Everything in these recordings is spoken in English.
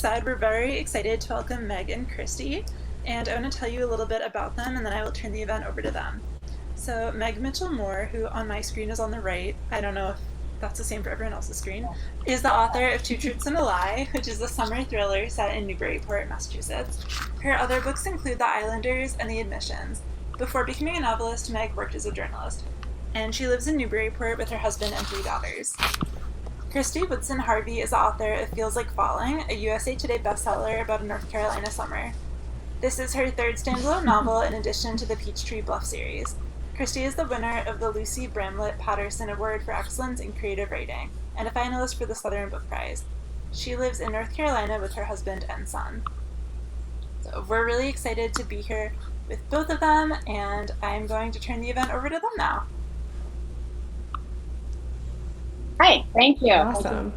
said, we're very excited to welcome Meg and Kristy, and I want to tell you a little bit about them, and then I will turn the event over to them. So Meg Mitchell Moore, who on my screen is on the right, I don't know if that's the same for everyone else's screen, is the author of Two Truths and a Lie, which is a summer thriller set in Newburyport, Massachusetts. Her other books include The Islanders and The Admissions. Before becoming a novelist, Meg worked as a journalist, and she lives in Newburyport with her husband and 3 daughters. Kristy Woodson Harvey is the author of Feels Like Falling, a USA Today bestseller about a North Carolina summer. This is her 3rd standalone novel in addition to the Peachtree Bluff series. Kristy is the winner of the Lucy Bramlett Patterson Award for Excellence in Creative Writing, and a finalist for the Southern Book Prize. She lives in North Carolina with her husband and son. So we're really excited to be here with both of them, and I'm going to turn the event over to them now. Hi, thank you. Awesome.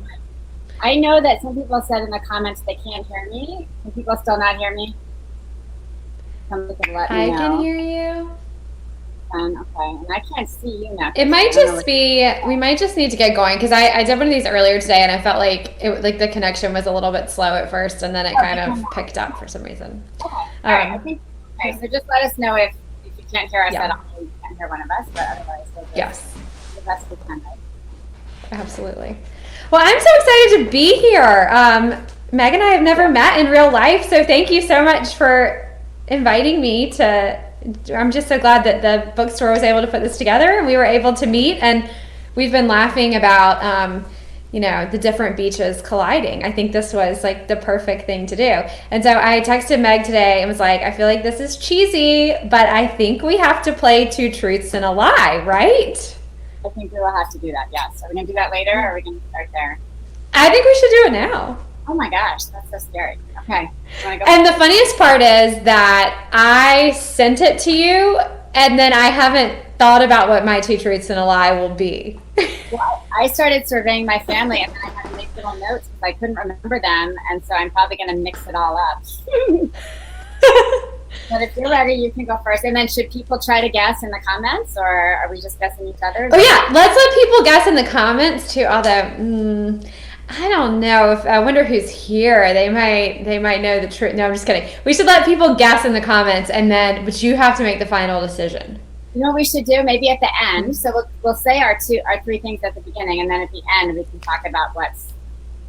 I know that some people said in the comments they can't hear me. Can people still not hear me? Somebody can let me know. I can hear you. Okay, and I can't see you now. It might just be, we might just need to get going, because I did one of these earlier today and I felt like the connection was a little bit slow at first, and then it kind of picked up for some reason. Okay. All right. So just let us know if you can't hear us at all. You can't hear one of us, but otherwise we'll do the best we can. Absolutely. Well, I'm so excited to be here. Meg and I have never met in real life, so thank you so much for inviting me to. I'm just so glad that the bookstore was able to put this together and we were able to meet, and we've been laughing about the different beaches colliding. I think this was like the perfect thing to do. And so I texted Meg today and was like, I feel like this is cheesy, but I think we have to play Two Truths and a Lie, right? I think we will have to do that, yes. Are we going to do that later, or are we going to start there? I think we should do it now. Oh my gosh, that's so scary. Okay. And the funniest part is that I sent it to you, and then I haven't thought about what my Two Truths and a Lie will be. Well, I started surveying my family, and then I had to make little notes because I couldn't remember them, and so I'm probably going to mix it all up. But if you're ready, you can go first. And then should people try to guess in the comments, or are we just guessing each other? Oh yeah, let's let people guess in the comments too. Although I don't know if I wonder who's here. They might know the truth. No, I'm just kidding. We should let people guess in the comments, but you have to make the final decision. You know what we should do? Maybe at the end. So we'll say our 3 things at the beginning, and then at the end we can talk about what's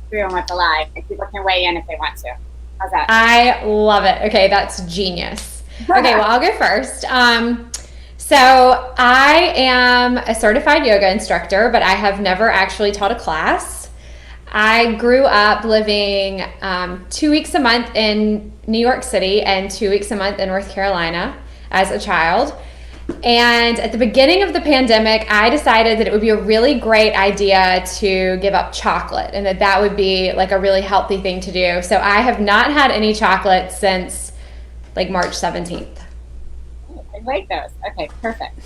true and what's a lie. And people can weigh in if they want to. How's that? I love it. Okay, that's genius. Okay, well, I'll go first. So I am a certified yoga instructor, but I have never actually taught a class. I grew up living 2 weeks a month in New York City and 2 weeks a month in North Carolina as a child. And at the beginning of the pandemic, I decided that it would be a really great idea to give up chocolate, and that would be like a really healthy thing to do. So I have not had any chocolate since like March 17th. I like those. Okay, perfect.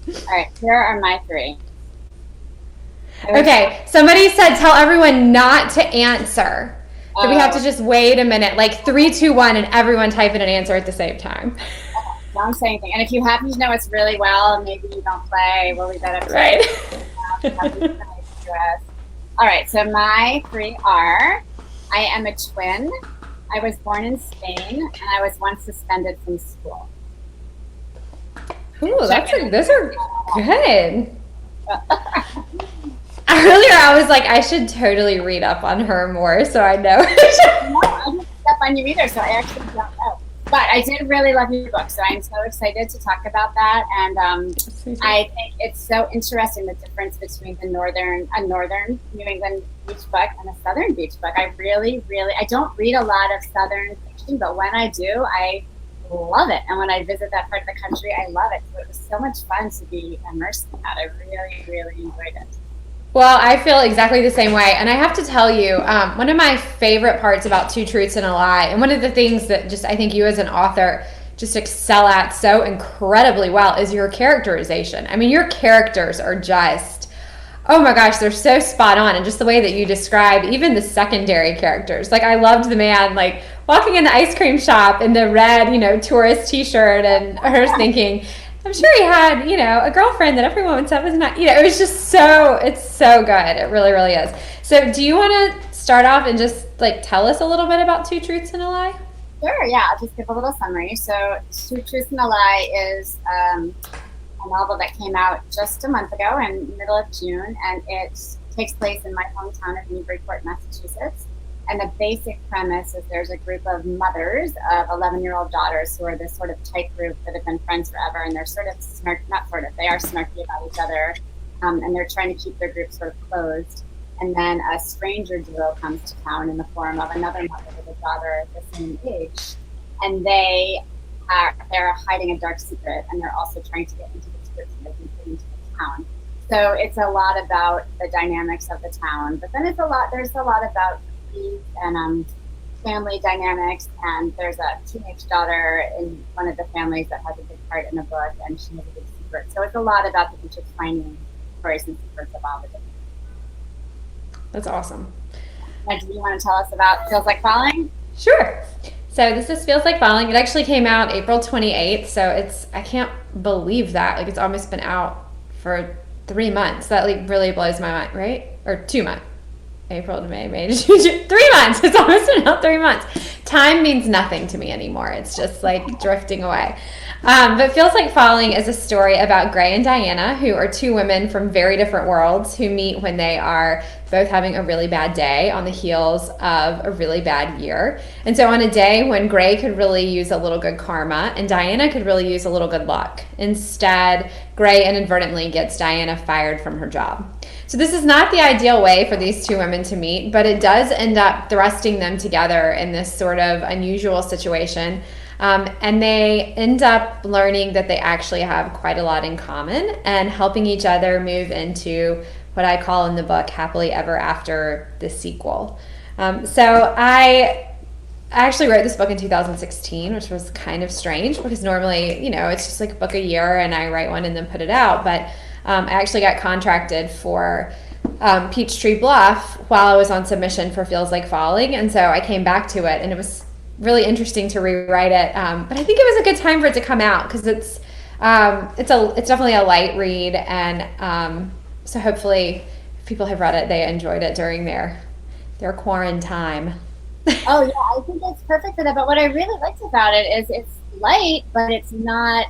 All right, here are my 3. Okay, somebody said tell everyone not to answer. So we have to just wait a minute, like 3, 2, 1, and everyone type in an answer at the same time. Don't say anything. And if you happen to know us really well, maybe you don't play, we'll leave that up to you. Right. All right, so my 3 are, I am a twin, I was born in Spain, and I was once suspended from school. Ooh, those are good. Earlier I was like, I should totally read up on her more so I know. No, I didn't read up on you either, so I actually don't know. But I did really love your book, so I'm so excited to talk about that. And I think it's so interesting, the difference between a northern New England beach book and a southern beach book. I don't read a lot of southern fiction, but when I do, I love it. And when I visit that part of the country, I love it. So it was so much fun to be immersed in that. I really, really enjoyed it. Well, I feel exactly the same way. And I have to tell you, one of my favorite parts about Two Truths and a Lie, and one of the things that just I think you as an author just excel at so incredibly well, is your characterization. I mean, your characters are just, oh my gosh, they're so spot on. And just the way that you describe even the secondary characters. Like, I loved the man, like, walking in the ice cream shop in the red, tourist t-shirt, and her thinking, I'm sure he had, a girlfriend that everyone would say was not, it was just it's so good. It really, really is. So do you want to start off and just like tell us a little bit about Two Truths and a Lie? Sure, yeah, I'll just give a little summary. So Two Truths and a Lie is a novel that came out just a month ago in the middle of June, and it takes place in my hometown of Newburyport, Massachusetts. And the basic premise is there's a group of mothers of 11-year-old daughters who are this sort of tight group that have been friends forever, and they're sort of they are snarky about each other, and they're trying to keep their group sort of closed. And then a stranger duo comes to town in the form of another mother with a daughter the same age, and they're hiding a dark secret, and they're also trying to get into the secret so they can get into the town. So it's a lot about the dynamics of the town, but then there's a lot about and family dynamics, and there's a teenage daughter in one of the families that has a big part in the book, and she has a big secret. So it's a lot about the teachers finding stories and secrets of all the different. That's awesome. Now, do you want to tell us about Feels Like Falling? Sure. So this is Feels Like Falling. It actually came out April 28th, so I can't believe that. Like, it's almost been out for 3 months. That like really blows my mind, right? Or 2 months. April to May, June, 3 months. It's almost been out 3 months. Time means nothing to me anymore. It's just like drifting away. But Feels Like Falling is a story about Gray and Diana, who are two women from very different worlds who meet when they are both having a really bad day on the heels of a really bad year. And so on a day when Gray could really use a little good karma and Diana could really use a little good luck, instead, Gray inadvertently gets Diana fired from her job. So this is not the ideal way for these two women to meet, but it does end up thrusting them together in this sort of unusual situation. And they end up learning that they actually have quite a lot in common and helping each other move into what I call in the book Happily Ever After, the sequel. So I actually wrote this book in 2016, which was kind of strange because normally, it's just like a book a year and I write one and then put it out. But I actually got contracted for Peachtree Bluff while I was on submission for Feels Like Falling. And so I came back to it and it was really interesting to rewrite it. But I think it was a good time for it to come out because it's definitely a light read. And so hopefully if people have read it, they enjoyed it during their quarantine. Oh yeah, I think it's perfect for that. But what I really liked about it is it's light, but it's not.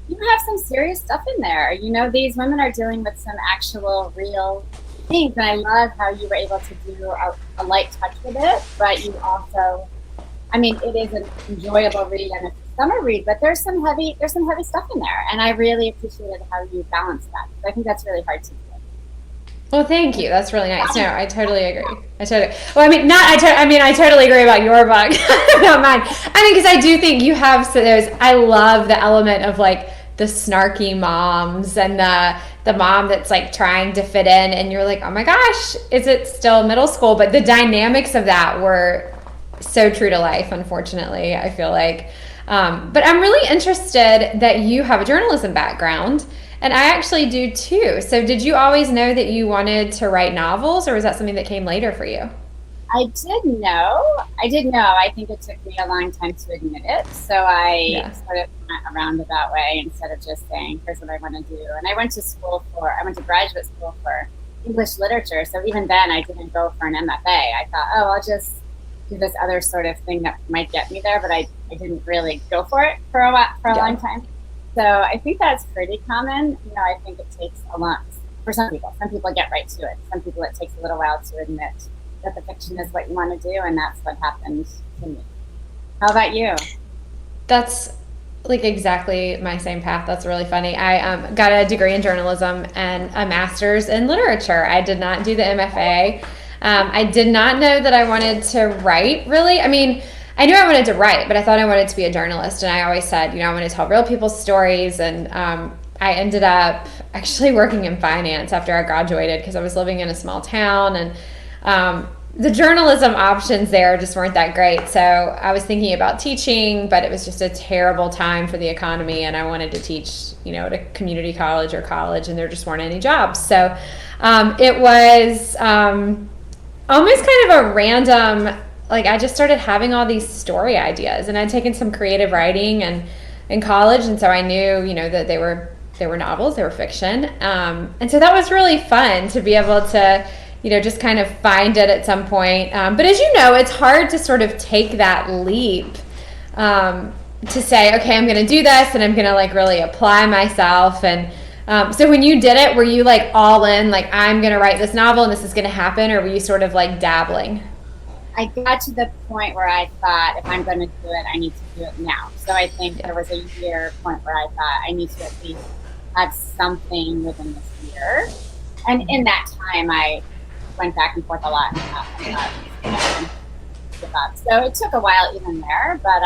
You have some serious stuff in there. These women are dealing with some actual real things, and I love how you were able to do a light touch with it. But you also, it is an enjoyable read and it's a summer read, but there's some heavy stuff in there, and I really appreciated how you balanced that. I think that's really hard to do. Well, thank you. That's really nice. No, I totally agree. I totally agree about your book, not mine. Because I do think you have I love the element of like the snarky moms and the mom that's like trying to fit in, and you're like, oh my gosh, is it still middle school? But the dynamics of that were so true to life, unfortunately, I feel like. But I'm really interested that you have a journalism background. And I actually do too. So did you always know that you wanted to write novels, or was that something that came later for you? I did know. I think it took me a long time to admit it. So I sort of went a roundabout way instead of just saying, here's what I want to do. And I went to graduate school for English literature. So even then I didn't go for an MFA. I thought, I'll just do this other sort of thing that might get me there. But I didn't really go for it for a long time. So I think that's pretty common. I think it takes a lot for some people. Some people get right to it. Some people it takes a little while to admit that the fiction is what you want to do, and that's what happened to me. How about you? That's like exactly my same path. That's really funny. I got a degree in journalism and a master's in literature. I did not do the MFA. I did not know that I wanted to write, really. I knew I wanted to write, but I thought I wanted to be a journalist. And I always said, I want to tell real people's stories. And I ended up actually working in finance after I graduated because I was living in a small town. And the journalism options there just weren't that great. So I was thinking about teaching, but it was just a terrible time for the economy. And I wanted to teach, at a community college or college, and there just weren't any jobs. So it was almost kind of a random, I just started having all these story ideas, and I'd taken some creative writing in college, and so I knew, that they were novels, they were fiction, and so that was really fun to be able to just kind of find it at some point. But as you know, it's hard to sort of take that leap to say, okay, I'm going to do this and I'm going to like really apply myself. And so when you did it, were you like all in, like I'm going to write this novel and this is going to happen, or were you sort of like dabbling? I got to the point where I thought, if I'm going to do it, I need to do it now. So I think there was a year point where I thought I need to at least have something within this year. And in that time, I went back and forth a lot. So it took a while even there. But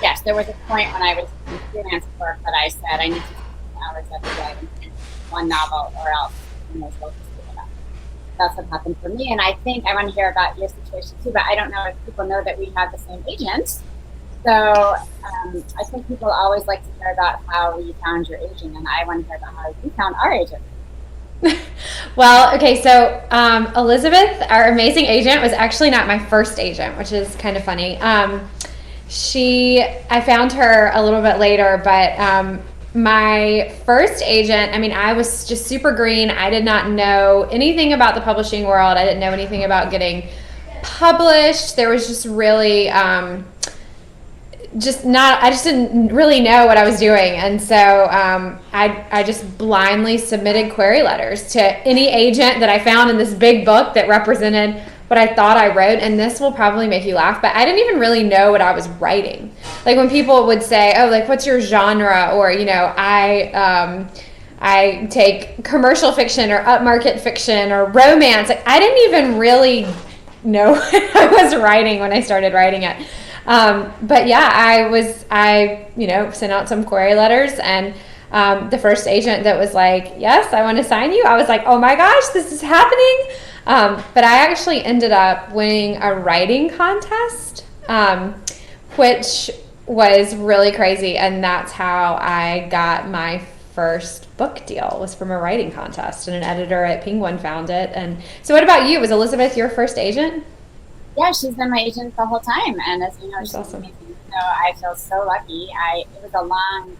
yes, there was a point when I was in freelance work that I said I need to do hours every day in one novel, or else that's what happened for me. And I think I want to hear about your situation too, but I don't know if people know that we have the same agent. So I think people always like to hear about how you found your agent, and I want to hear about how you found our agent. Well, okay, so Elizabeth, our amazing agent, was actually not my first agent, which is kind of funny. I found her a little bit later, but my first agent, I mean, I was just super green. I did not know anything about the publishing world. I didn't know anything about getting published. There was just really I just didn't really know what I was doing. And so I just blindly submitted query letters to any agent that I found in this big book that represented what I thought I wrote. And this will probably make you laugh, but I didn't even really know what I was writing. Like when people would say, oh, like, what's your genre? Or, I take commercial fiction or upmarket fiction or romance. Like, I didn't even really know what I was writing when I started writing it. But yeah, I sent out some query letters, and the first agent that was like, yes, I want to sign you, I was like, oh my gosh, this is happening. But I actually ended up winning a writing contest, which was really crazy. And that's how I got my first book deal, was from a writing contest, and an editor at Penguin found it. And so what about you? Was Elizabeth your first agent? Yeah, she's been my agent the whole time. And as you know, she's awesome. Amazing. So I feel so lucky. It was a long,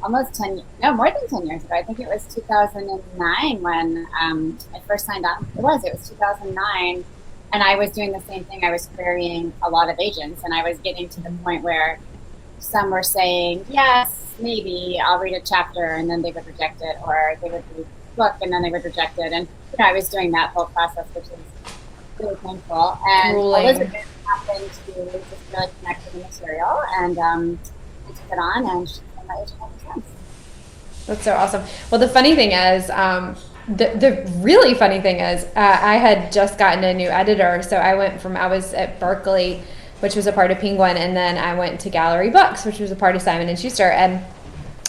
almost 10, no, more than 10 years ago. I think it was 2009 when I first signed on. It was 2009. And I was doing the same thing. I was querying a lot of agents, and I was getting to the point where some were saying, yes, maybe I'll read a chapter, and then they would reject it, or they would read a book and then they would reject it. And I was doing that whole process, which is really painful. And Elizabeth happened to just really connect with the material, and I took it on, and she's been my agent ever since. That's so awesome. Well, the funny thing is, the really funny thing is, I had just gotten a new editor. So I was at Berkeley, which was a part of Penguin, and then I went to Gallery Books, which was a part of Simon & Schuster, and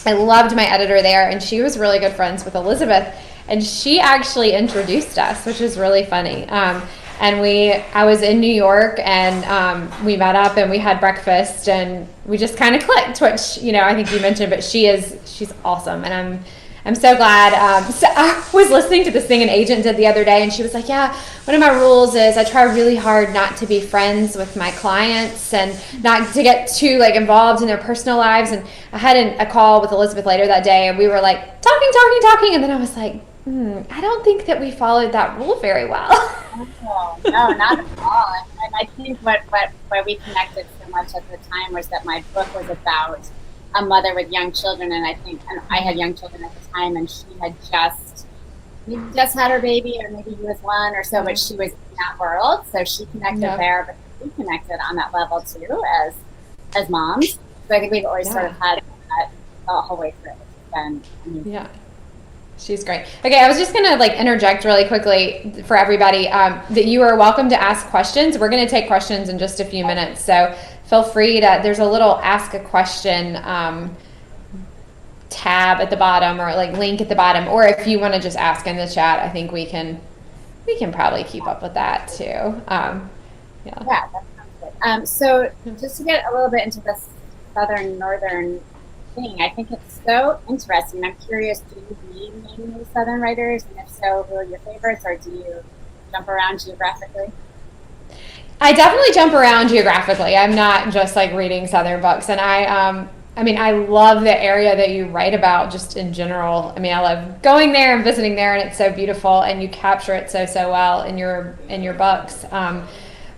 I loved my editor there, and she was really good friends with Elizabeth, and she actually introduced us, which is really funny. I was in New York, and we met up and we had breakfast, and we just kind of clicked, which, I think you mentioned, but she's awesome. And I'm so glad. So I was listening to this thing an agent did the other day, and she was like, yeah, one of my rules is I try really hard not to be friends with my clients and not to get too involved in their personal lives. And I had a call with Elizabeth later that day, and we were like talking. And then I was like, I don't think that we followed that rule very well. No, not at all. And I think what we connected so much at the time was that my book was about a mother with young children, and I had young children at the time, and she had just had her baby, or maybe he was one or so, but she was in that world, so she connected there, but we connected on that level too as moms. So I think we've always sort of had that the whole way through. Yeah. She's great. Okay, I was just going to interject really quickly for everybody that you are welcome to ask questions. We're going to take questions in just a few minutes, so feel free to, there's a little ask a question tab at the bottom, or link at the bottom, or if you want to just ask in the chat, I think we can probably keep up with that too. Yeah, that sounds good. So just to get a little bit into this northern thing, I think it's so interesting. I'm curious, do you read mainly Southern writers, and if so, who are your favorites, or do you jump around geographically? I definitely jump around geographically. I'm not just reading Southern books, and I mean, I love the area that you write about just in general. I mean, I love going there and visiting there, and it's so beautiful, and you capture it so well in your books.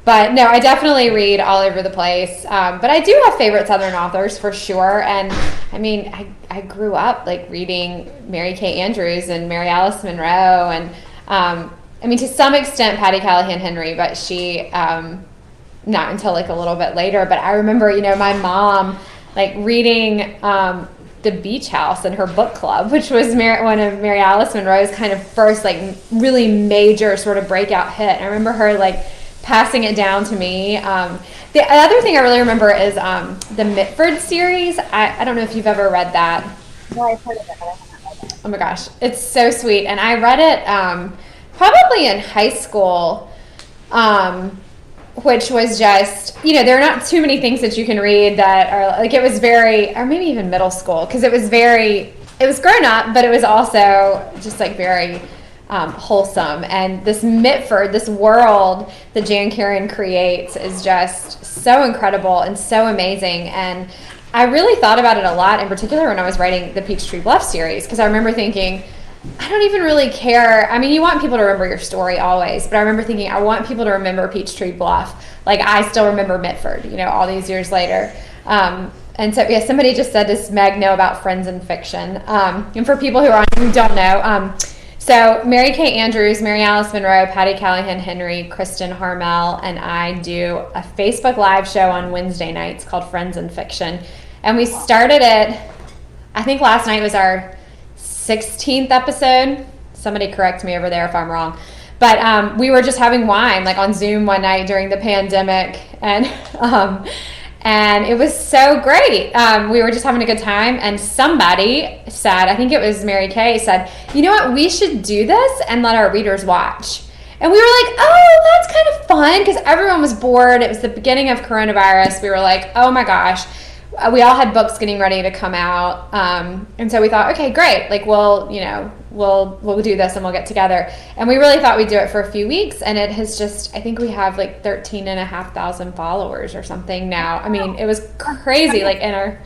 But no, I definitely read all over the place. But I do have favorite Southern authors for sure. And I mean, I grew up like reading Mary Kay Andrews and Mary Alice Monroe, and I mean, to some extent, Patty Callahan Henry, but she not until like a little bit later. But I remember, my mom like reading The Beach House in her book club, which was one of Mary Alice Monroe's kind of first like really major sort of breakout hit. I remember her like passing it down to me. The other thing I really remember is the Mitford series. I don't know if you've ever read that. No, I've heard of it, but I haven't read it. Oh my gosh, it's so sweet. And I read it probably in high school, which was just, there are not too many things that you can read that are like, it was very, or maybe even middle school, because it was grown up, but it was also just like very wholesome. And this Mitford, this world that Jan Karan creates is just so incredible and so amazing. And I really thought about it a lot, in particular when I was writing the Peachtree Bluff series, because I remember thinking, I don't even really care. I mean, you want people to remember your story always, but I remember thinking, I want people to remember Peachtree Bluff. Like, I still remember Mitford, all these years later. And so, yeah, somebody just said, does Meg know about Friends in Fiction? And for people who don't know, so Mary Kay Andrews, Mary Alice Monroe, Patty Callahan Henry, Kristen Harmel, and I do a Facebook Live show on Wednesday nights called Friends in Fiction. And we started it, I think last night was our 16th episode. Somebody correct me over there if I'm wrong. But we were just having wine like on Zoom one night during the pandemic. And it was so great. We were just having a good time, and somebody said, I think it was Mary Kay, said, you know what, we should do this and let our readers watch. And we were like, oh, that's kind of fun, because everyone was bored. It was the beginning of coronavirus. We were like, oh my gosh. We all had books getting ready to come out. And so we thought, okay, great. Like, we'll do this and we'll get together. And we really thought we'd do it for a few weeks. And it has just, I think we have like 13,500 followers or something now. I mean, it was crazy. Like so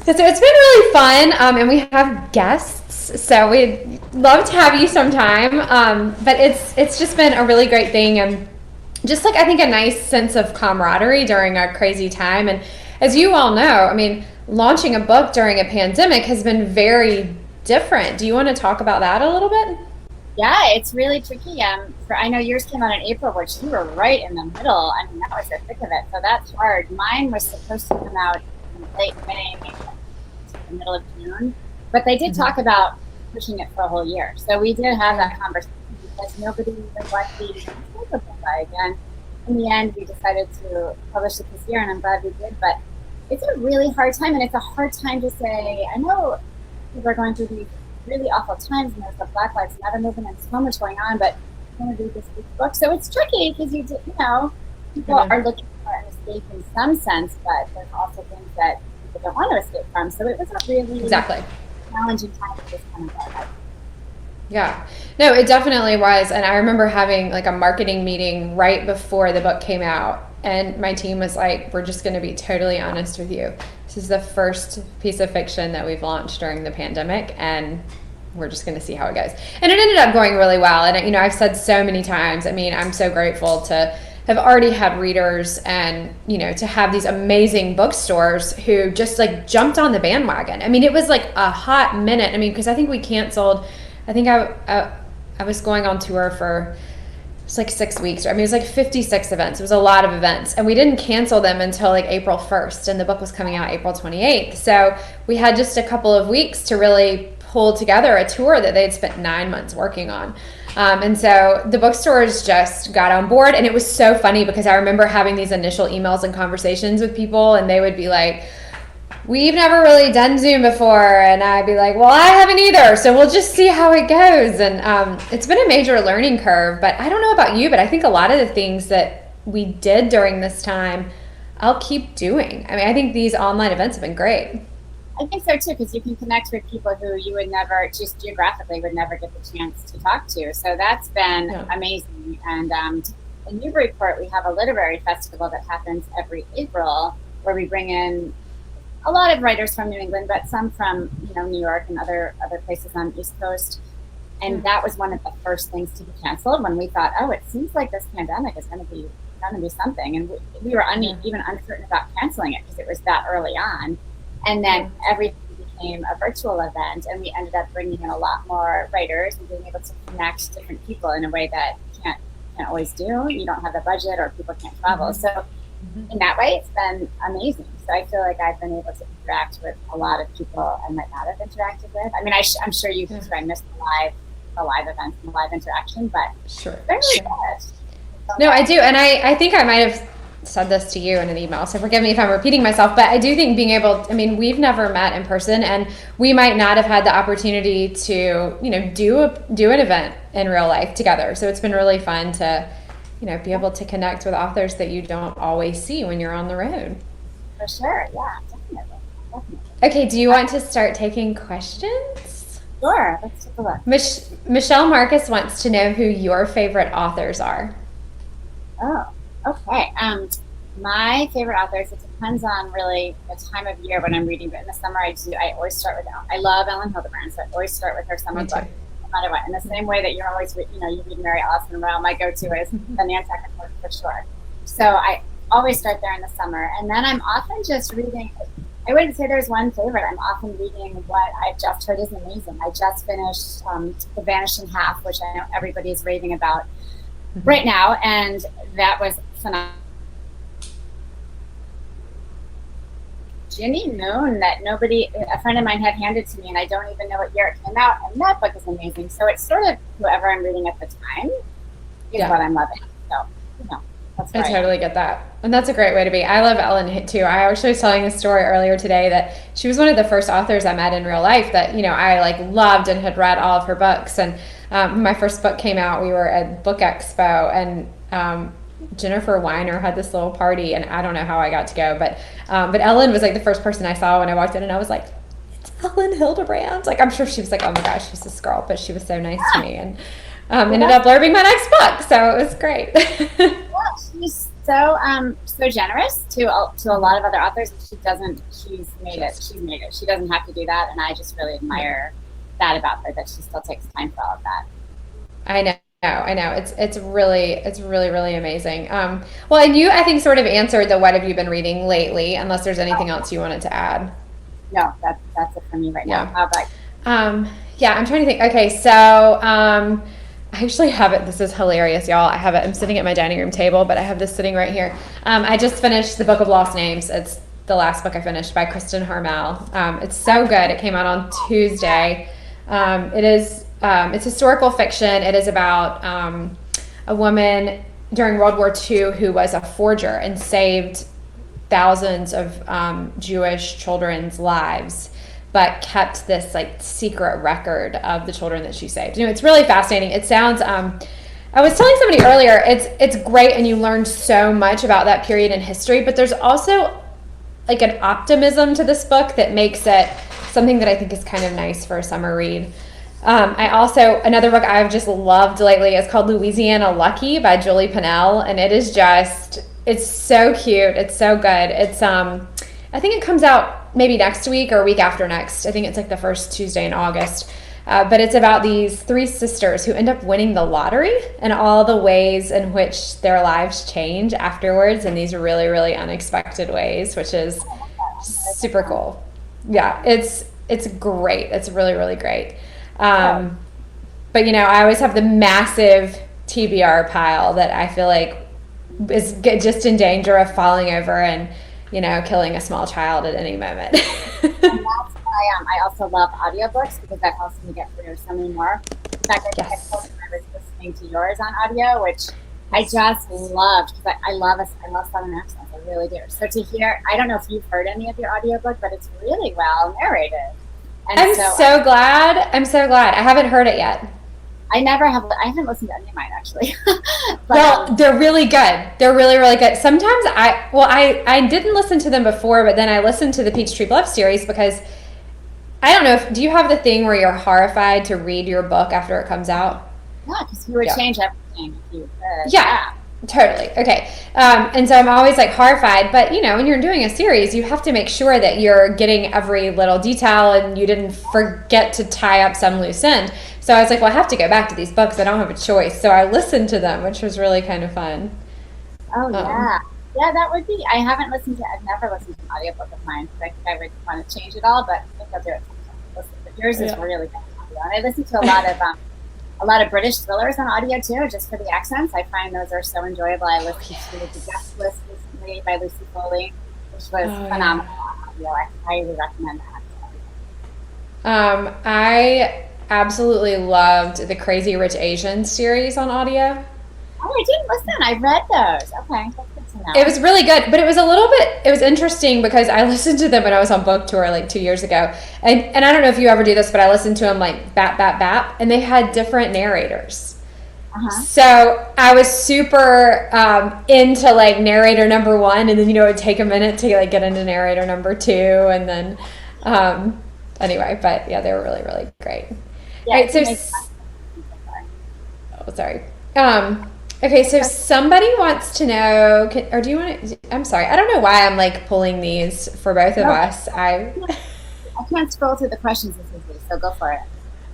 it's been really fun. And we have guests. So we'd love to have you sometime. But it's just been a really great thing. And just like, I think a nice sense of camaraderie during a crazy time. And as you all know, I mean, launching a book during a pandemic has been very different. Do you want to talk about that a little bit? Yeah, it's really tricky. I know yours came out in April, which you were right in the middle. I mean, that was the thick of it. So that's hard. Mine was supposed to come out in late May, the middle of June. But they did talk about pushing it for a whole year. So we did have that conversation because nobody was likely to take the book by again. In the end, we decided to publish it this year, and I'm glad we did. But it's a really hard time, and it's a hard time to say. I know people are going through these really awful times, and there's the Black Lives Matter movement and so much going on, but I want to read this book. So it's tricky because people are looking for an escape in some sense, but there's also things that people don't want to escape from. So it was a really challenging time for this kind of book. Yeah, no, it definitely was. And I remember having like a marketing meeting right before the book came out. And my team was like, we're just going to be totally honest with you. This is the first piece of fiction that we've launched during the pandemic, and we're just going to see how it goes. And it ended up going really well. And, I've said so many times, I mean, I'm so grateful to have already had readers and, to have these amazing bookstores who just like jumped on the bandwagon. I mean, it was like a hot minute. I mean, because I think we canceled, I think I was going on tour for, it's like 6 weeks. I mean, it was like 56 events. It was a lot of events. And we didn't cancel them until like April 1st. And the book was coming out April 28th. So we had just a couple of weeks to really pull together a tour that they'd spent 9 months working on. And so the bookstores just got on board. And it was so funny because I remember having these initial emails and conversations with people, and they would be like, we've never really done Zoom before. And I'd be like, well, I haven't either. So we'll just see how it goes. And it's been a major learning curve. But I don't know about you, but I think a lot of the things that we did during this time, I'll keep doing. I mean, I think these online events have been great. I think so too, because you can connect with people who you would never, just geographically, would never get the chance to talk to. So that's been amazing. And in Newburyport, we have a literary festival that happens every April where we bring in a lot of writers from New England, but some from, New York and other places on the East Coast. And that was one of the first things to be canceled when we thought, oh, it seems like this pandemic is going to be something. And we were even uncertain about canceling it because it was that early on. And then everything became a virtual event, and we ended up bringing in a lot more writers and being able to connect different people in a way that you can't always do. You don't have the budget, or people can't travel. So in that way, it's been amazing. So I feel like I've been able to interact with a lot of people I might not have interacted with. I mean, I'm sure you can. I missed the live events and the live interaction, but they're really good. No, I do, and I think I might have said this to you in an email, so forgive me if I'm repeating myself, but I do think being able, we've never met in person, and we might not have had the opportunity to, do an event in real life together. So it's been really fun to, be able to connect with authors that you don't always see when you're on the road. For sure, yeah, definitely. Okay, do you want to start taking questions? Sure, let's take a look. Michelle Marcus wants to know who your favorite authors are. Oh, okay. My favorite authors, it depends on really the time of year when I'm reading, but in the summer I always start with I love Ellen Hildebrand, so I always start with her summer book, no matter what. In the same way that you're always, you read Mary Alice Monroe, my go-to is the Nantucket book for sure. So I always start there in the summer, and then I'm often just reading, I wouldn't say there's one favorite, I'm often reading what I've just heard is amazing. I just finished The Vanishing Half, which I know everybody's raving about right now, and that was phenomenal. Ginny Moon, that a friend of mine had handed to me, and I don't even know what year it came out, and that book is amazing. So it's sort of whoever I'm reading at the time is what I'm loving. So, that's I totally get that. And that's a great way to be. I love Ellen too. I actually was telling a story earlier today that she was one of the first authors I met in real life that, I loved and had read all of her books. And when my first book came out, we were at Book Expo, and Jennifer Weiner had this little party, and I don't know how I got to go, but Ellen was like the first person I saw when I walked in, and I was like, it's Ellen Hildebrand. Like, I'm sure she was like, oh my gosh, she's this girl, but she was so nice to me, and ended up blurbing my next book, so it was great. Yeah, she's so generous to a lot of other authors. She's made it. She doesn't have to do that, and I just really admire that about her, that she still takes time for all of that. I know. It's really amazing. Well, and you, I think, sort of answered the what have you been reading lately, unless there's anything else you wanted to add. No, that's it for me right now. How about yeah, I'm trying to think. Okay, so I actually have it. This is hilarious, y'all. I'm sitting at my dining room table, but I have this sitting right here. I just finished The Book of Lost Names. It's the last book I finished by Kristen Harmel. It's so good. It came out on Tuesday. It's historical fiction. It is about a woman during World War II who was a forger and saved thousands of Jewish children's lives, but kept this secret record of the children that she saved. It's really fascinating. It sounds. I was telling somebody earlier, it's great, and you learn so much about that period in history. But there's also an optimism to this book that makes it something that I think is kind of nice for a summer read. Another book I've just loved lately is called Louisiana Lucky by Julie Pinnell, and it is it's so cute. It's so good. It's, I think it comes out maybe next week or week after next. I think it's the first Tuesday in August. But it's about these three sisters who end up winning the lottery and all the ways in which their lives change afterwards in these really, really unexpected ways, which is super cool. Yeah, it's great. It's really, really great. But I always have the massive TBR pile that I feel like is just in danger of falling over and, killing a small child at any moment. And that's why I also love audiobooks, because that helps me get through so many more. In fact, I was listening to yours on audio, which I just loved, because I love Southern accents. I really do. So to hear, I don't know if you've heard any of your audiobook, but it's really well narrated. And I'm so glad. I haven't heard it yet. I haven't listened to any of mine, actually. But, they're really good. They're really, really good. Sometimes I didn't listen to them before, but then I listened to the Peachtree Bluff series because I don't know, do you have the thing where you're horrified to read your book after it comes out? Yeah, because you would change everything if you could. Yeah. Totally. Okay. And so I'm always like horrified, but you know, when you're doing a series, you have to make sure that you're getting every little detail and you didn't forget to tie up some loose end. So I was like, well, I have to go back to these books. I don't have a choice. So I listened to them, which was really kind of fun. Oh, yeah. Yeah, that would be. I've never listened to an audiobook of mine, because I think I would want to change it all, but I think I'll do it sometime. But yours is really good audio. And I listen to a lot of British thrillers on audio too, just for the accents. I find those are so enjoyable. I listened to The Guest List recently by Lucy Foley, which was phenomenal on audio. I highly recommend that. I absolutely loved the Crazy Rich Asians series on audio. Oh, I didn't listen. I read those. Okay, that's good to know. It was really good, but it was interesting because I listened to them when I was on book tour like 2 years ago. And I don't know if you ever do this, but I listened to them like bap, bap, bap, and they had different narrators. So I was super into like narrator number one, and then, you know, it would take a minute to like get into narrator number two, and then anyway, but yeah, they were really, really great. Yeah, right, so sorry. Okay, so somebody wants to know, or do you want to, I'm sorry, I don't know why I'm like pulling these for both of us. I can't scroll through the questions as easily, so go for it.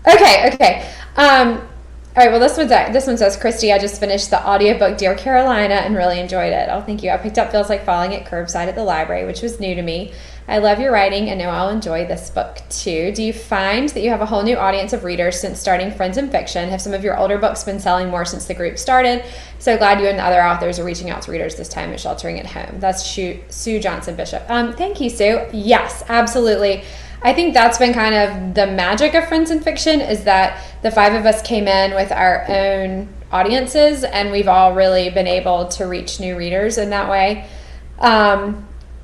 Okay. All right, well, this one says, Kristy, I just finished the audiobook Dear Carolina and really enjoyed it. Oh, thank you. I picked up Feels Like Falling at curbside at the library, which was new to me. I love your writing and know I'll enjoy this book too. Do you find that you have a whole new audience of readers since starting Friends in Fiction? Have some of your older books been selling more since the group started? So glad you and the other authors are reaching out to readers this time at Sheltering at Home. That's Sue Johnson Bishop. Thank you, Sue. Yes, absolutely. I think that's been kind of the magic of Friends in Fiction, is that the five of us came in with our own audiences, and we've all really been able to reach new readers in that way.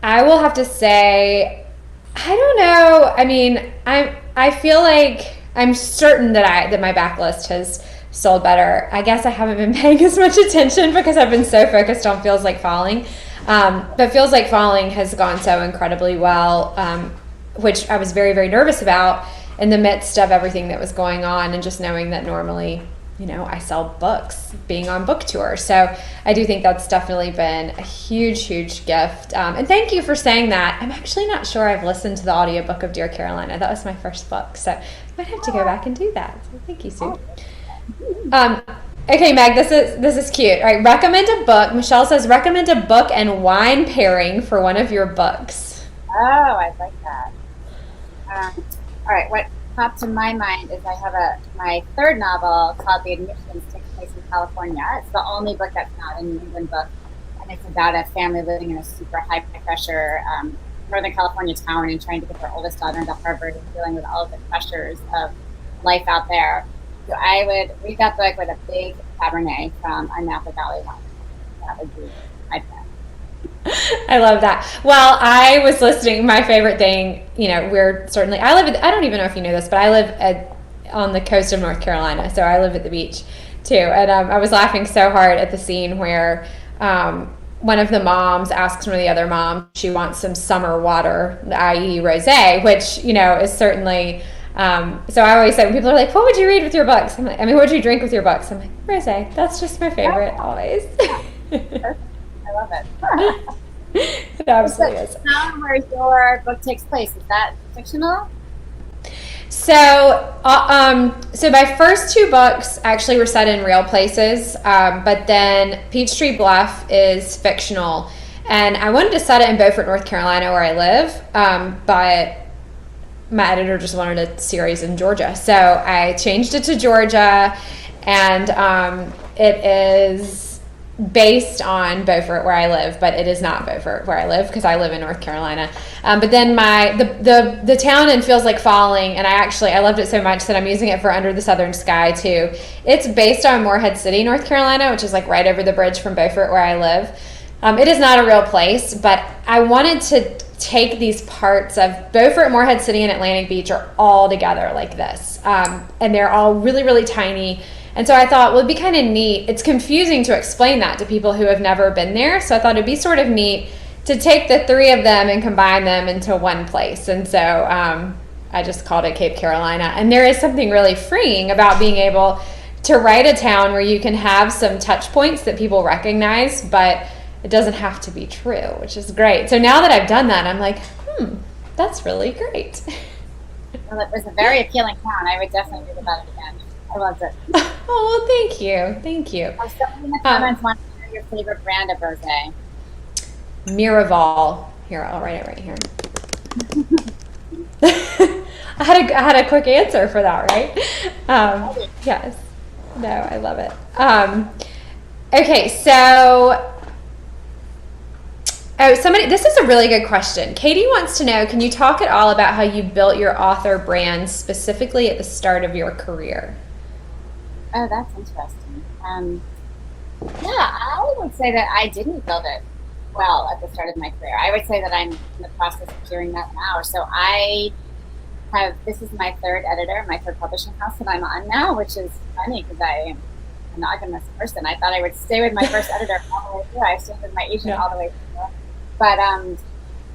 I will have to say, I don't know. I mean, I feel like I'm certain that my backlist has sold better. I guess I haven't been paying as much attention because I've been so focused on Feels Like Falling. But Feels Like Falling has gone so incredibly well, which I was very, very nervous about in the midst of everything that was going on, and just knowing that normally, you know, I sell books being on book tour. So I do think that's definitely been a huge, huge gift. And thank you for saying that. I'm actually not sure I've listened to the audiobook of Dear Carolina. That was my first book. So I might have to go back and do that. So thank you, Sue. Okay, Meg, this is cute. All right, recommend a book. Michelle says, recommend a book and wine pairing for one of your books. Oh, I like that. All right, what popped to my mind is I have my third novel called The Admissions, takes place in California. It's the only book that's not a New England book, and it's about a family living in a super high pressure Northern California town and trying to get their oldest daughter into Harvard and dealing with all of the pressures of life out there. So I would read that book with a big Cabernet from a Napa Valley wine. That would be my pick. I love that. Well, I was listening. My favorite thing, you know, I don't even know if you know this, but I live on the coast of North Carolina, so I live at the beach too. And I was laughing so hard at the scene where one of the moms asks one of the other moms, she wants some summer water, i.e. rosé, which, you know, is certainly, so I always say, when people are like, what would you read with your books? I'm like, what would you drink with your books? I'm like, rosé. That's just my favorite always. I love it. It absolutely is. Where your book takes place, is that fictional? So my first two books actually were set in real places, but then Peachtree Bluff is fictional, and I wanted to set it in Beaufort, North Carolina, where I live, but my editor just wanted a series in Georgia, so I changed it to Georgia, and it is based on Beaufort where I live, but it is not Beaufort where I live because I live in North Carolina. But then the town in Feels Like Falling, and I loved it so much that I'm using it for Under the Southern Sky too. It's based on Morehead City, North Carolina, which is like right over the bridge from Beaufort where I live. It is not a real place, but I wanted to take these parts of Beaufort, Morehead City, and Atlantic Beach are all together like this. And they're all really, really tiny. And so I thought, well, it'd be kind of neat. It's confusing to explain that to people who have never been there. So I thought it'd be sort of neat to take the three of them and combine them into one place. And so I just called it Cape Carolina. And there is something really freeing about being able to write a town where you can have some touch points that people recognize, but it doesn't have to be true, which is great. So now that I've done that, I'm like, that's really great. Well, it was a very appealing town. I would definitely read about it again. I loved it. Oh, well, thank you. Thank you. Someone in the comments wants to know your favorite brand of rosé. Miraval. Here, I'll write it right here. I had a quick answer for that, right? Yes. No, I love it. Okay, so this is a really good question. Katie wants to know, can you talk at all about how you built your author brand specifically at the start of your career? Oh, that's interesting. Yeah, I would say that I didn't build it well at the start of my career. I would say that I'm in the process of doing that now. So this is my third editor, my third publishing house that I'm on now, which is funny because I am a monogamous person. I thought I would stay with my first editor all the way through. I stayed with my agent all the way through. But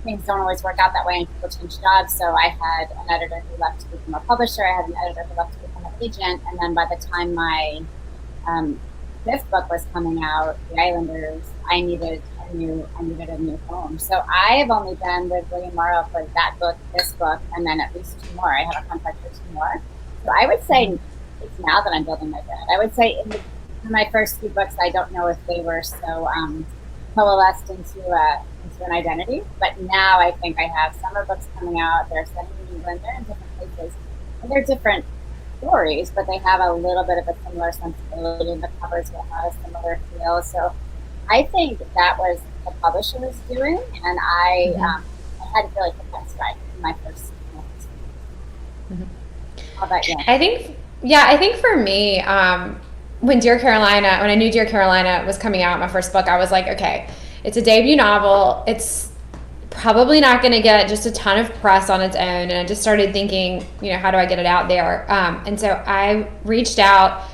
things don't always work out that way and people change jobs. So I had an editor who left to become a publisher. I had an editor who left to become an agent. And then by the time my fifth book was coming out, The Islanders, I needed a new home. So I have only been with William Morrow for that book, this book, and then at least two more. I have a contract for two more. So I would say it's now that I'm building my brand. I would say in my first few books, I don't know if they were so coalesced into an identity, but now I think I have summer books coming out. They're set in England. They're in different places. And they're different stories, but they have a little bit of a similar sensibility, and the covers will have a similar feel. So I think that was what the publisher was doing, and I had to really put that stride in my first book. How about you? I think for me, when I knew Dear Carolina was coming out, my first book, I was like, okay, it's a debut novel. It's probably not going to get just a ton of press on its own. And I just started thinking, how do I get it out there? And so I reached out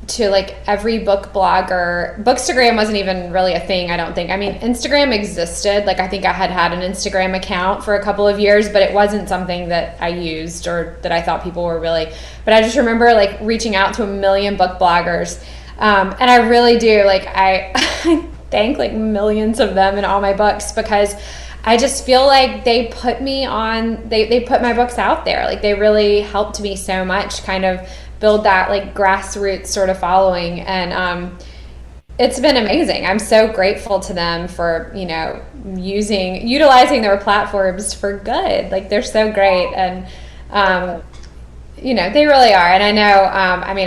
to like every book blogger. Bookstagram wasn't even really a thing, I don't think. I mean, Instagram existed. Like, I think I had an Instagram account for a couple of years, but it wasn't something that I used or that I thought people were really. But I just remember like reaching out to a million book bloggers. And I really do, like, I thank like millions of them in all my books, because I just feel like they put they put my books out there. Like, they really helped me so much kind of build that like grassroots sort of following. And it's been amazing. I'm so grateful to them for, utilizing their platforms for good. Like, they're so great. And, they really are. And I know,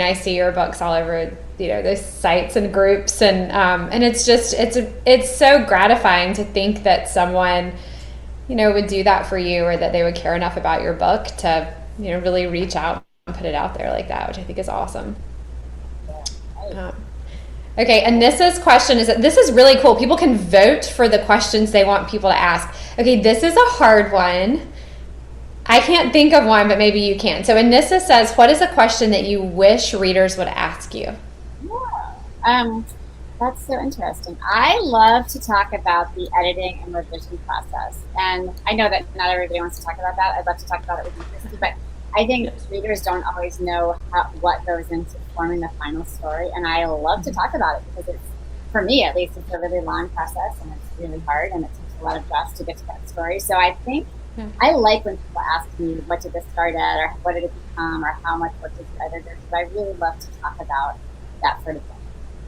I see your books all over, those sites and groups, and it's just, it's so gratifying to think that someone, would do that for you, or that they would care enough about your book to, really reach out and put it out there like that, which I think is awesome. Okay, and this question is really cool. People can vote for the questions they want people to ask. Okay, this is a hard one. I can't think of one, but maybe you can. So Anissa says, what is a question that you wish readers would ask you? Yeah, that's so interesting. I love to talk about the editing and revision process. And I know that not everybody wants to talk about that. I'd love to talk about it with you, Kristy, but I think readers don't always know what goes into forming the final story. And I love to talk about it because it's, for me at least, it's a really long process, and it's really hard, and it takes a lot of trust to get to that story. So I think I like when people ask me, what did this start at, or what did it become, or how much work did the editor do? Because I really love to talk about that sort of thing.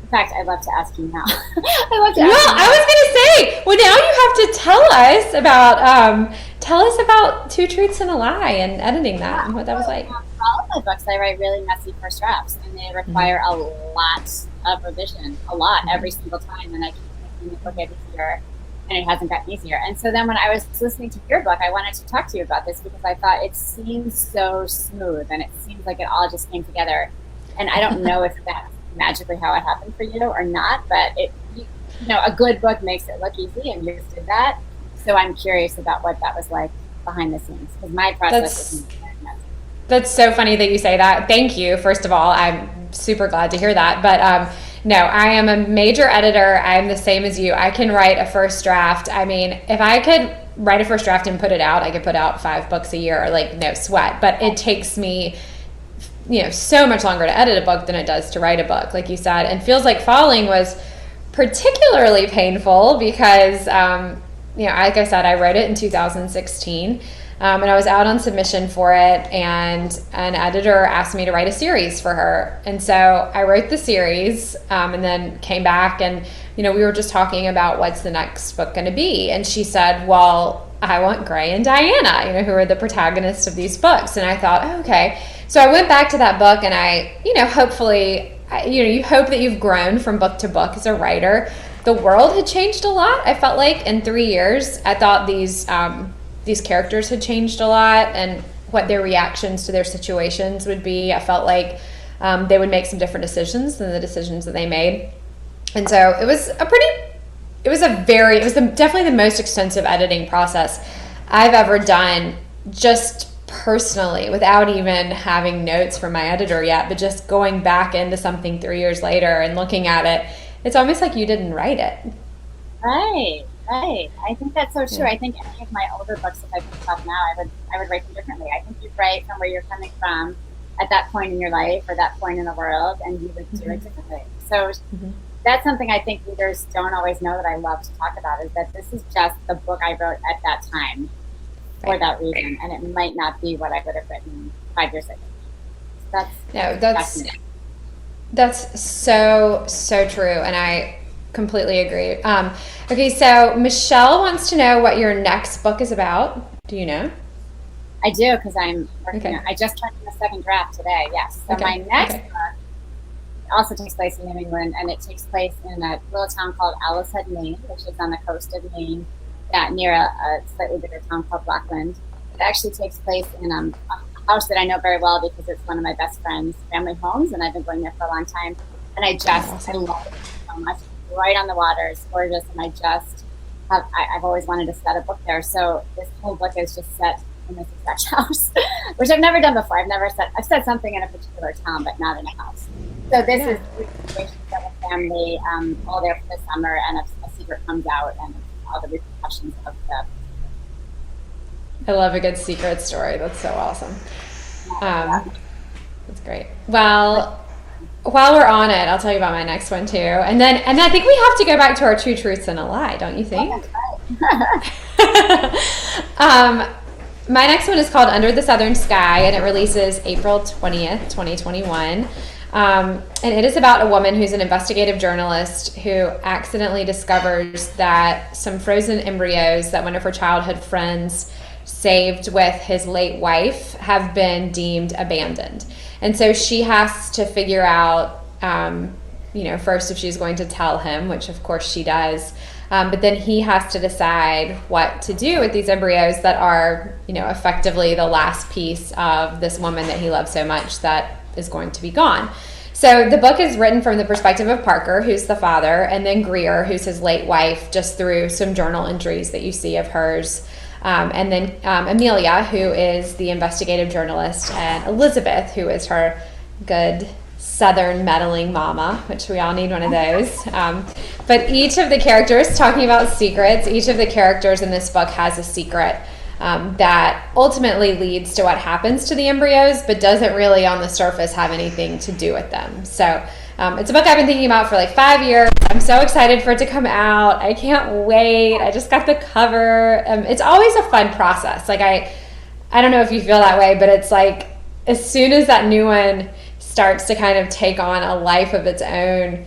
In fact, I'd love to ask you now. I was going to say, well, now you have to tell us about Two Truths and a Lie and editing that and what that was like. For all of my books, I write really messy first drafts, and they require a lot of revision, every single time, and I keep making the book easier, and it hasn't gotten easier. And so then when I was listening to your book, I wanted to talk to you about this because I thought it seems so smooth, and it seems like it all just came together. And I don't know if that's magically how it happened for you or not, but a good book makes it look easy, and you just did that. So I'm curious about what that was like behind the scenes, because my process was messy. That's so funny that you say that. Thank you, first of all. I'm super glad to hear that. But no, I am a major editor. I'm the same as you. I can write a first draft. I mean, if I could write a first draft and put it out, I could put out 5 books a year, like no sweat. But it takes me so much longer to edit a book than it does to write a book, like you said. And Feels Like Falling was particularly painful because, like I said, I wrote it in 2016. And I was out on submission for it, and an editor asked me to write a series for her. And so I wrote the series, and then came back, and we were just talking about what's the next book going to be. And she said, well, I want Gray and Diana, who are the protagonists of these books. And I thought, oh, okay. So I went back to that book, and I, hopefully, you hope that you've grown from book to book as a writer. The world had changed a lot, I felt like, in 3 years. I thought these characters had changed a lot, and what their reactions to their situations would be. I felt like they would make some different decisions than the decisions that they made. And so it was definitely the most extensive editing process I've ever done, just personally, without even having notes from my editor yet, but just going back into something 3 years later and looking at it. It's almost like you didn't write it. Right. I think that's so true. Yeah. I think any of my older books, if I picked up now, I would write them differently. I think you write from where you're coming from at that point in your life or that point in the world, and you would do it differently. So that's something I think readers don't always know that I love to talk about, is that this is just the book I wrote at that time for that reason, and it might not be what I would have written 5 years ago. That's so true, and I completely agree. Okay, so Michelle wants to know what your next book is about. Do you know? I do, because I'm working on, I just turned in the second draft today, yes. So my next book also takes place in New England, and it takes place in a little town called Owlshead, Maine, which is on the coast of Maine, near a slightly bigger town called Blackland. It actually takes place in a house that I know very well because it's one of my best friend's family homes, and I've been going there for a long time. And I love it so much. Right on the water, it's gorgeous, and I've always wanted to set a book there. So this whole book is just set in this exact house, which I've never done before. I've set something in a particular town, but not in a house. So this is the situation of a family all there for the summer, and a secret comes out, and all the repercussions of the. I love a good secret story. That's so awesome. That's great. Well, while we're on it, I'll tell you about my next one too. And I think we have to go back to our Two Truths and a Lie, don't you think? My next one is called Under the Southern Sky, and it releases April 20th, 2021. And it is about a woman who's an investigative journalist who accidentally discovers that some frozen embryos that one of her childhood friends saved with his late wife have been deemed abandoned. And so she has to figure out, first if she's going to tell him, which of course she does, but then he has to decide what to do with these embryos that are, effectively the last piece of this woman that he loves so much that is going to be gone. So the book is written from the perspective of Parker, who's the father, and then Greer, who's his late wife, just through some journal entries that you see of hers. And then Amelia, who is the investigative journalist, and Elizabeth, who is her good Southern meddling mama, which we all need one of those. But each of the characters, talking about secrets, each of the characters in this book has a secret that ultimately leads to what happens to the embryos, but doesn't really on the surface have anything to do with them. So it's a book I've been thinking about for like 5 years. I'm so excited for it to come out. I can't wait. I just got the cover. It's always a fun process. Like I don't know if you feel that way, but it's like as soon as that new one starts to kind of take on a life of its own,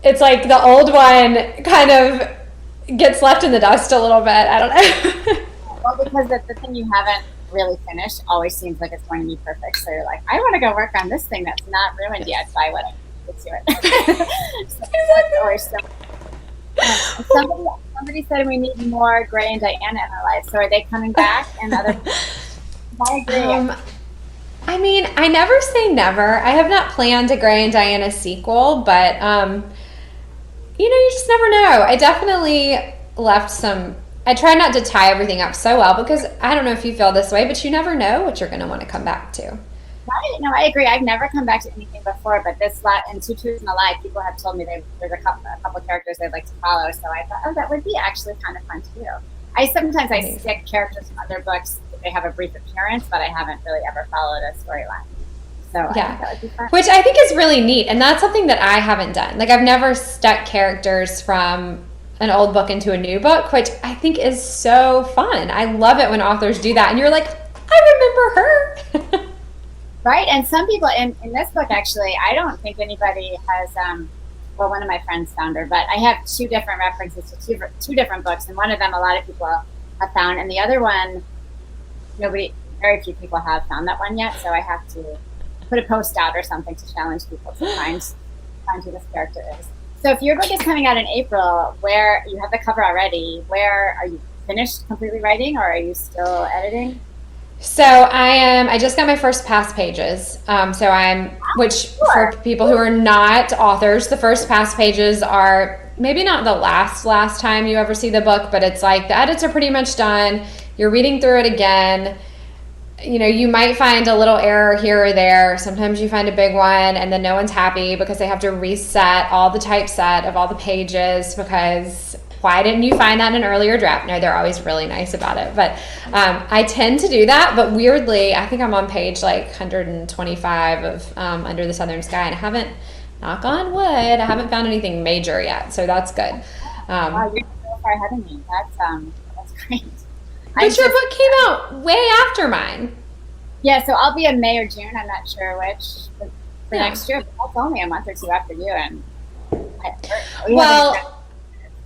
it's like the old one kind of gets left in the dust a little bit. I don't know. Well, because the thing you haven't really finished always seems like it's going to be perfect. So you're like, I want to go work on this thing that's not ruined yet by what I did to it. Somebody said we need more Gray and Diana in our lives. So are they coming back? And I agree. I mean, I never say never. I have not planned a Gray and Diana sequel, but you just never know. I definitely left some. I try not to tie everything up so well because I don't know if you feel this way, but you never know what you're going to want to come back to. Right. No, I agree. I've never come back to anything before, but this lot and Two Truths and a Lie, people have told me there's a couple characters they'd like to follow. So I thought, that would be actually kind of fun to do. I stick characters from other books if they have a brief appearance, but I haven't really ever followed a storyline. So I Yeah, think that would be fun. which I think is really neat, and that's something that I haven't done. Like I've never stuck characters from an old book into a new book, which I think is so fun. I love it when authors do that, and you're like, I remember her. Right, and some people in this book, actually, I don't think anybody has, well, one of my friends found her, but I have two different references to two different books, and one of them a lot of people have found, and the other one, very few people have found that one yet, so I have to put a post out or something to challenge people to find who this character is. So if your book is coming out in April, where you have the cover already, where are you finished completely writing, or are you still editing? So I just got my first pass pages. Which for people who are not authors, the first pass pages are maybe not the last time you ever see the book, but it's like the edits are pretty much done. You're reading through it again. You know, you might find a little error here or there. Sometimes you find a big one and then no one's happy because they have to reset all the typeset of all the pages because why didn't you find that in an earlier draft? No, they're always really nice about it. But I tend to do that. But weirdly, I think I'm on page like 125 of Under the Southern Sky, and I haven't, knock on wood, I haven't found anything major yet. So that's good. Wow, you're so far ahead of me. That's great. But your book came out way after mine. Yeah, so I'll be in May or June. I'm not sure which for next year. But that's only a month or two after you. And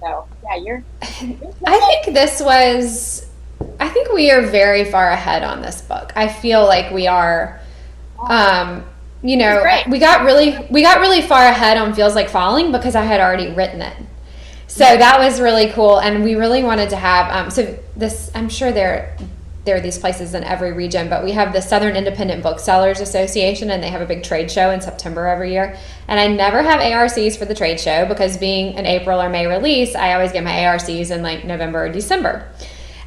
so yeah, you're I think we are very far ahead on this book. I feel like we are. We got really far ahead on Feels Like Falling because I had already written it. So that was really cool, and we really wanted to have I'm sure there are these places in every region, but we have the Southern Independent Booksellers Association, and they have a big trade show in September every year. And I never have ARCs for the trade show because being an April or May release, I always get my ARCs in like November or December.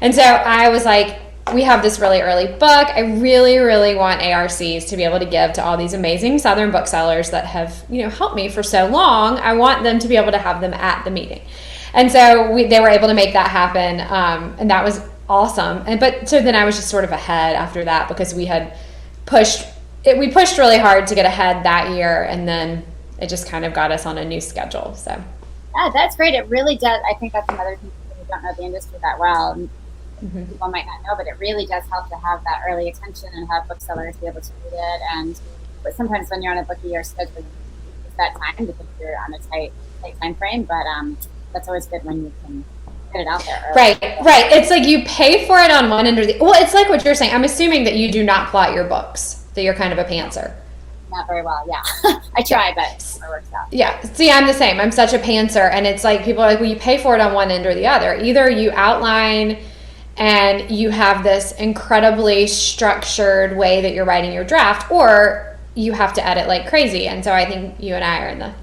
And so I was like, we have this really early book. I really, really want ARCs to be able to give to all these amazing Southern booksellers that have, helped me for so long. I want them to be able to have them at the meeting. And so they were able to make that happen. And that was awesome. So then I was just sort of ahead after that because we pushed really hard to get ahead that year. And then it just kind of got us on a new schedule. So yeah, that's great. It really does. I think that's another thing who don't know the industry that well. Mm-hmm. People might not know, but it really does help to have that early attention and have booksellers be able to read it. But sometimes when you're on a book year schedule, it's that time because you're on a tight time frame. But that's always good when you can get it out there early. Right. It's like you pay for it on one end or the. Well, it's like what you're saying. I'm assuming that you do not plot your books, that you're kind of a pantser. Not very well, yeah. I try, but it never works out. Yeah. See, I'm the same. I'm such a pantser, and it's like people are like, well, you pay for it on one end or the other. Either you outline and you have this incredibly structured way that you're writing your draft, or you have to edit like crazy. And so I think you and I are in the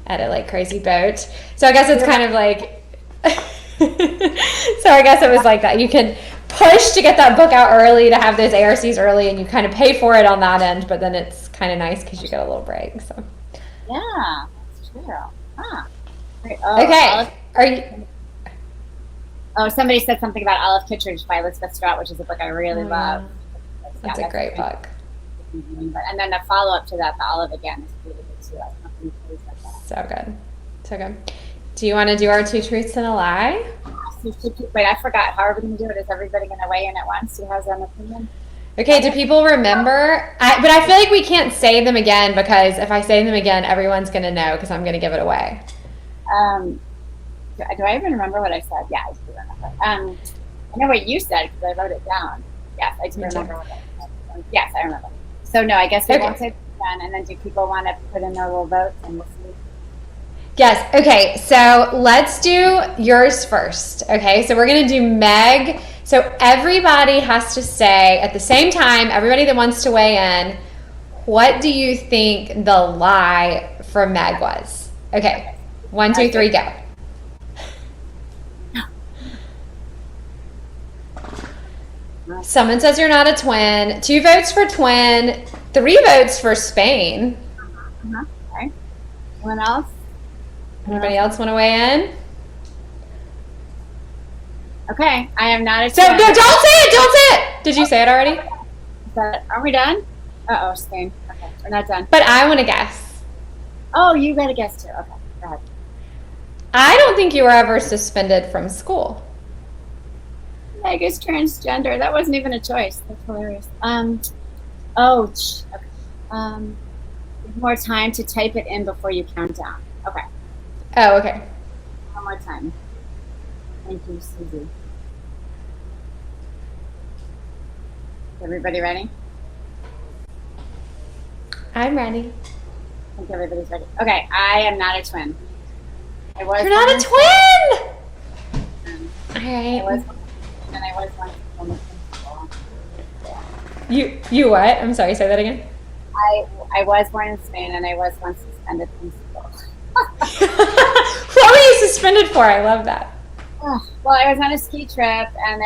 edit like crazy boat. So I guess it's kind of like, so I guess it was like that. You can push to get that book out early, to have those ARCs early, and you kind of pay for it on that end, but then it's kind of nice because you get a little break. So yeah, that's true. Great. Okay. Are you... Oh, somebody said something about Olive Kittredge by Elizabeth Strout, which is a book I really love. That's a great book. And then the follow-up to that, The Olive Again, is really good too. So good. Do you want to do our two truths and a lie? Wait, I forgot. How are we going to do it? Is everybody going to weigh in at once? Who has an opinion? Okay, do people remember? But I feel like we can't say them again because if I say them again, everyone's going to know because I'm going to give it away. Do I even remember what I said? Yeah, I do remember. I know what you said because I wrote it down. Yes, I do remember what I said. Yes, I remember. So no, I guess we won't say it again. And then do people want to put in their little votes and we'll see? Yes. Okay. So let's do yours first. Okay. So we're going to do Meg. So everybody has to say at the same time, everybody that wants to weigh in, what do you think the lie for Meg was? Okay. 1, 2, 3, go. Someone says you're not a twin. 2 votes for twin. 3 votes for Spain. Okay. Anyone else? Anybody else want to weigh in? Okay, I am not a twin. So, don't say it. Did you say it already? Are we done? Uh-oh, Spain. Okay. We're not done. But I want to guess. Oh, you got to guess too. Okay, go ahead. I don't think you were ever suspended from school. Meg is transgender. That wasn't even a choice. That's hilarious. Okay. More time to type it in before you count down. Okay. Oh, okay. One more time. Thank you, Susie. Everybody ready? I'm ready. I think everybody's ready. Okay, I am not a twin. You're not a twin! All right. I was once in the school. You what? I'm sorry, say that again. I was born in Spain and I was once suspended from school. What were you suspended for? I love that. Well, I was on a ski trip and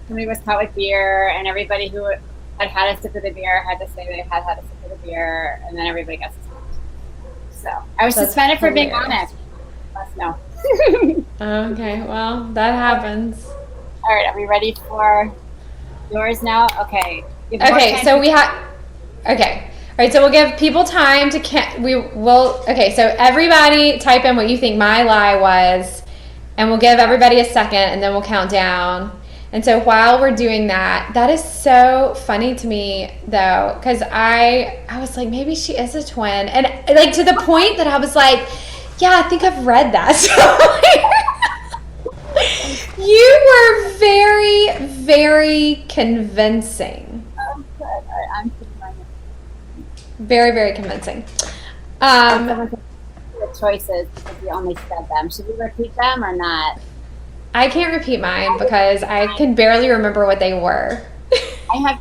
somebody was caught with beer and everybody who had a sip of the beer had to say they had a sip of the beer and then everybody got suspended. So I was suspended for being honest. No. Okay, well, that happens. All right, are we ready for yours now? Okay. Okay, so we have. Okay. All right, so we'll give people time to okay, so everybody type in what you think my lie was, and we'll give everybody a second, and then we'll count down. And so while we're doing that, that is so funny to me, though, because I was like, maybe she is a twin. And, like, to the point that I was like, yeah, I think I've read that. So, you were very, very convincing. Oh, good. All right, I'm very, very convincing. The choices because you only said them. Should we repeat them or not? I can't repeat mine because I can barely remember what they were. I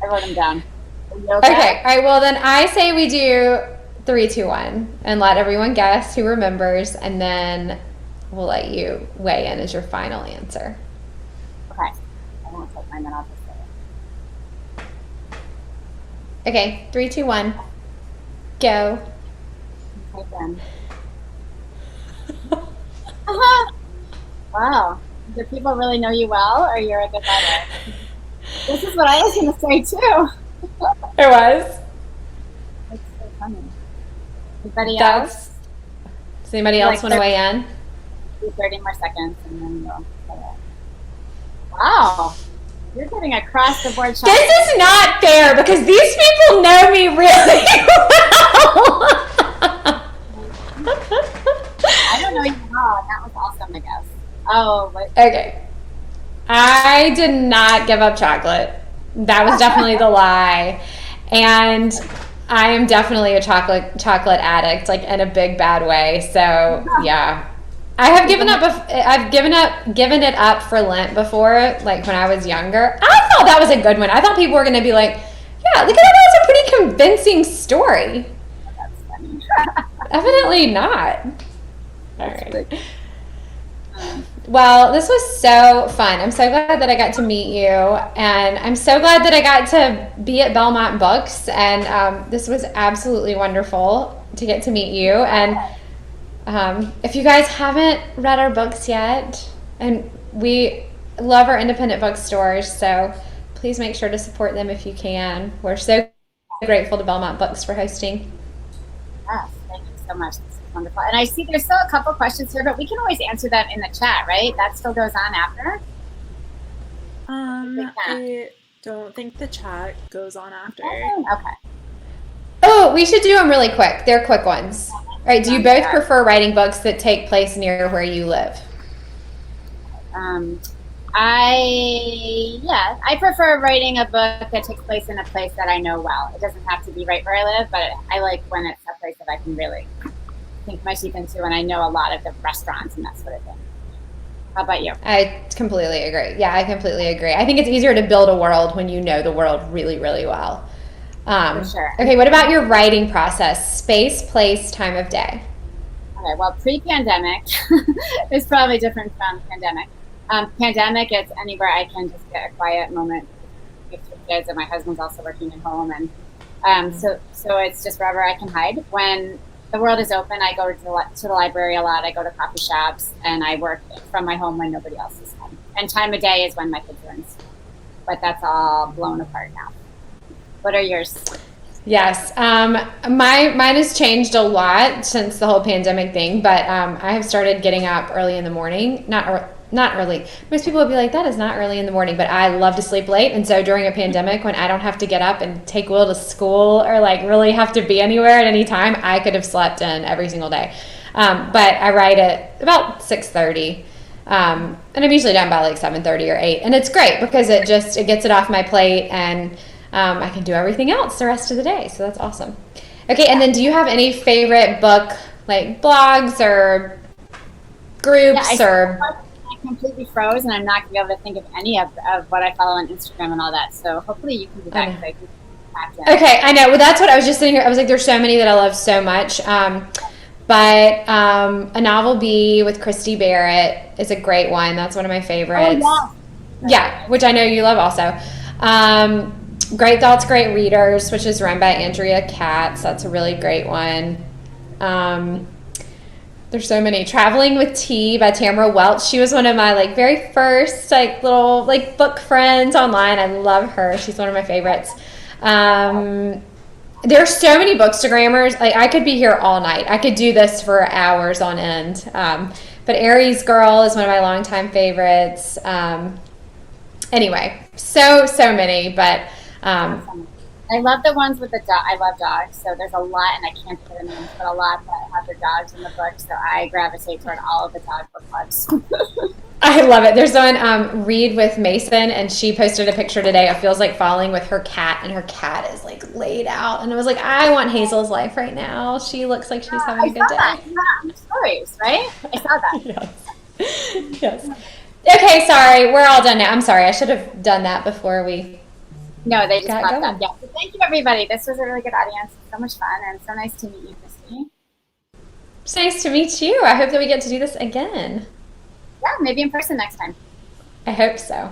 wrote them down. Okay. All right. Well, then I say we do 3, 2, 1 and let everyone guess who remembers, and then we'll let you weigh in as your final answer. Okay. I won't take mine, then I'll just say it. Okay. 3, 2, 1. Go. Okay, then. Wow. Do people really know you well, or you're a good writer? This is what I was going to say, too. It was. That's so funny. Anybody else? Does anybody else want to weigh in? 30 more seconds, and then we'll say it. Wow. You're getting across the board. This is not fair because these people know me really well. I don't know you well. That was awesome, I guess. Oh, but okay. I did not give up chocolate. That was definitely the lie. And I am definitely a chocolate addict, like in a big bad way. So yeah. I have given up. I've given it up for Lent before, like when I was younger. I thought that was a good one. I thought people were going to be like, "Yeah, look at that. That was a pretty convincing story." that's funny. Evidently not. All right. Well, this was so fun. I'm so glad that I got to meet you, and I'm so glad that I got to be at Belmont Books. And this was absolutely wonderful to get to meet you. And if you guys haven't read our books yet, and we love our independent bookstores, so please make sure to support them if you can. We're so grateful to Belmont Books for hosting. Yes, thank you so much. This is wonderful. And I see there's still a couple questions here, but we can always answer them in the chat, right? That still goes on after? I don't think the chat goes on after. Okay. Oh, we should do them really quick. They're quick ones. All right, do you both prefer writing books that take place near where you live? I prefer writing a book that takes place in a place that I know well. It doesn't have to be right where I live, but I like when it's a place that I can really sink my teeth into, and I know a lot of the restaurants and that sort of thing. How about you? I completely agree. Yeah, I completely agree. I think it's easier to build a world when you know the world really, really well. For sure. Okay, what about your writing process? Space, place, time of day? Okay, well, pre-pandemic is probably different from pandemic. Pandemic, it's anywhere I can just get a quiet moment with the kids, and my husband's also working at home, and so it's just wherever I can hide. When the world is open, I go to the library a lot. I go to coffee shops, and I work from my home when nobody else is home. And time of day is when my kids are in school, but that's all blown apart now. What are yours? Yes. Mine has changed a lot since the whole pandemic thing, but I have started getting up early in the morning. Not early. Most people would be like, that is not early in the morning, but I love to sleep late. And so during a pandemic, when I don't have to get up and take Will to school or like really have to be anywhere at any time, I could have slept in every single day. But I write at about 6:30. And I'm usually done by like 7:30 or 8. And it's great because it gets it off my plate, and I can do everything else the rest of the day. So that's awesome. Okay, and then do you have any favorite book, like blogs or groups or... I completely froze, and I'm not going to be able to think of any of what I follow on Instagram and all that. So hopefully you can do that. Okay, I know. Well, that's what I was just sitting here. I was like, there's so many that I love so much. But A Novel Bee with Kristy Barrett is a great one. That's one of my favorites. Oh, yeah, which I know you love also. Great Thoughts, Great Readers, which is run by Andrea Katz. That's a really great one. There's so many. Traveling with Tea by Tamara Welch. She was one of my like very first like little like book friends online. I love her. She's one of my favorites. There's so many bookstagrammers. Like I could be here all night. I could do this for hours on end. But Aries Girl is one of my longtime favorites. Anyway, so many. But I love the ones with the dog. I love dogs, so there's a lot, and I can't put them in, but a lot that have their dogs in the book. So I gravitate toward all of the dog book clubs. I love it. There's one, Read with Mason, and she posted a picture today of Feels Like Falling with her cat, and her cat is like laid out. And I was like, I want Hazel's life right now. She looks like she's having a good day. That. Yeah, stories, right? I saw that. Yes. Yes. Okay, sorry. We're all done now. I'm sorry. I should have done that before we... No, they just popped up. Yeah. So thank you, everybody. This was a really good audience. So much fun, and so nice to meet you, Kristy. It's nice to meet you. I hope that we get to do this again. Yeah, maybe in person next time. I hope so.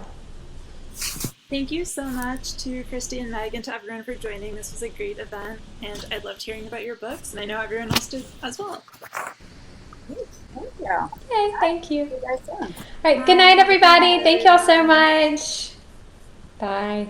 Thank you so much to Kristy and Meg and to everyone for joining. This was a great event, and I loved hearing about your books, and I know everyone else did as well. Great. Thank you. Okay, thank you. See you guys soon. All right, good night, everybody. Thank you all so much. Bye.